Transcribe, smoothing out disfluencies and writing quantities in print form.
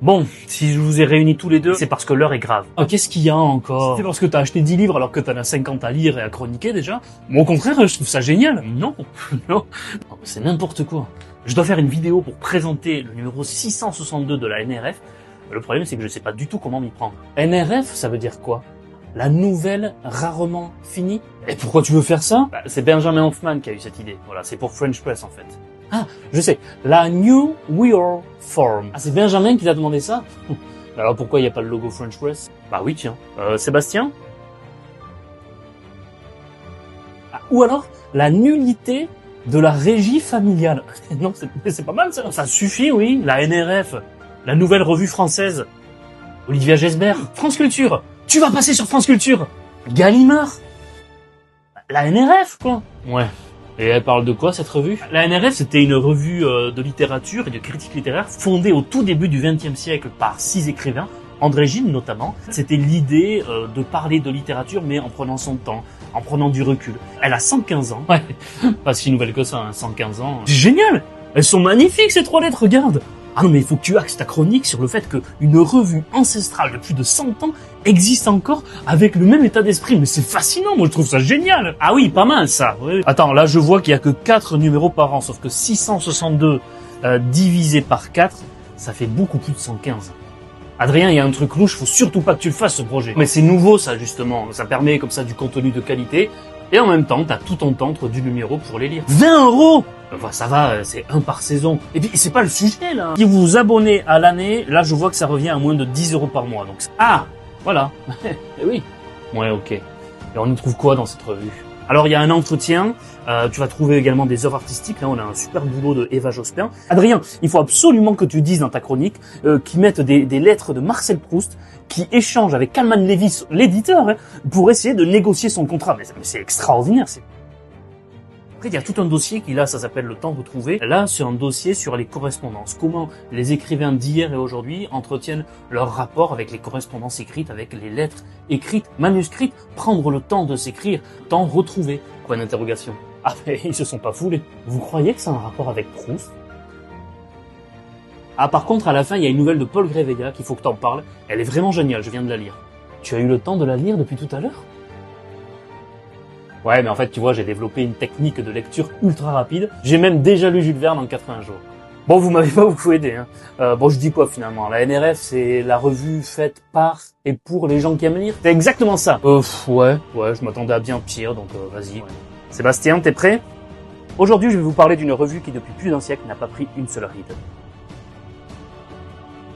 Bon, si je vous ai réunis tous les deux, c'est parce que l'heure est grave. Ah, qu'est-ce qu'il y a encore? C'est parce que t'as acheté 10 livres alors que t'en as 50 à lire et à chroniquer déjà? Moi, au contraire, je trouve ça génial. Non, non, c'est n'importe quoi. Je dois faire une vidéo pour présenter le numéro 662 de la NRF. Le problème, c'est que je sais pas du tout comment m'y prendre. NRF, ça veut dire quoi? La nouvelle rarement finie? Et pourquoi tu veux faire ça? C'est Benjamin Hoffman qui a eu cette idée. Voilà, c'est pour French Press en fait. Ah, je sais. La New Weird Form. Ah, c'est Benjamin qui t'a demandé ça? Alors pourquoi il n'y a pas le logo French Press? Bah oui, tiens. Sébastien? Ah, ou alors, la nullité de la régie familiale. Non, c'est pas mal ça. Ça suffit, oui. La NRF. La nouvelle revue française. Olivia Gesbert. France Culture. Tu vas passer sur France Culture. Gallimard. La NRF, quoi. Ouais. Et elle parle de quoi, cette revue? La NRF, c'était une revue de littérature et de critique littéraire fondée au tout début du XXe siècle par 6 écrivains, André Gide notamment. C'était l'idée de parler de littérature, mais en prenant son temps, en prenant du recul. Elle a 115 ans. Ouais, pas si nouvelle que ça, hein, 115 ans. C'est génial! Elles sont magnifiques, ces 3 lettres, regarde! Ah non, mais il faut que tu axes ta chronique sur le fait qu'une revue ancestrale de plus de 100 ans existe encore avec le même état d'esprit. Mais c'est fascinant, moi je trouve ça génial. Ah oui, pas mal ça. Oui. Attends, là je vois qu'il y a que 4 numéros par an, sauf que 662 divisé par 4, ça fait beaucoup plus de 115. Adrien, il y a un truc louche, faut surtout pas que tu le fasses ce projet. Mais c'est nouveau ça justement, ça permet comme ça du contenu de qualité. Et en même temps, t'as tout ton temps du numéro pour les lire. 20 €! Enfin, ça va, c'est 1 par saison. Et puis, c'est pas le sujet, là. Si vous vous abonnez à l'année, là, je vois que ça revient à moins de 10 € par mois. Donc, ah! Voilà. Eh oui. Ouais, ok. Et on y trouve quoi dans cette revue? Alors, il y a un entretien. Tu vas trouver également des œuvres artistiques. Là, on a un super boulot de Eva Jospin. Adrien, il faut absolument que tu dises dans ta chronique qu'ils mettent des lettres de Marcel Proust qui échangent avec Kalman Lewis, l'éditeur, hein, pour essayer de négocier son contrat. Mais c'est extraordinaire. Après, il y a tout un dossier qui, là, ça s'appelle le temps retrouvé. Là, c'est un dossier sur les correspondances. Comment les écrivains d'hier et aujourd'hui entretiennent leur rapport avec les correspondances écrites, avec les lettres écrites, manuscrites. Prendre le temps de s'écrire, temps retrouvé. Point d'interrogation. Ah, mais ils se sont pas foulés. Vous croyez que ça a un rapport avec Proust? Ah, par contre, à la fin, il y a une nouvelle de Paul Gréveillat qu'il faut que t'en parles. Elle est vraiment géniale, je viens de la lire. Tu as eu le temps de la lire depuis tout à l'heure? Ouais, mais en fait, tu vois, j'ai développé une technique de lecture ultra rapide. J'ai même déjà lu Jules Verne en 80 jours. Bon, vous m'avez pas beaucoup aidé, hein. Bon, je dis quoi finalement? La NRF, c'est la revue faite par et pour les gens qui aiment lire. C'est exactement ça. Ouais, je m'attendais à bien pire, donc vas-y. Ouais. Sébastien, t'es prêt? Aujourd'hui, je vais vous parler d'une revue qui, depuis plus d'un siècle, n'a pas pris une seule ride.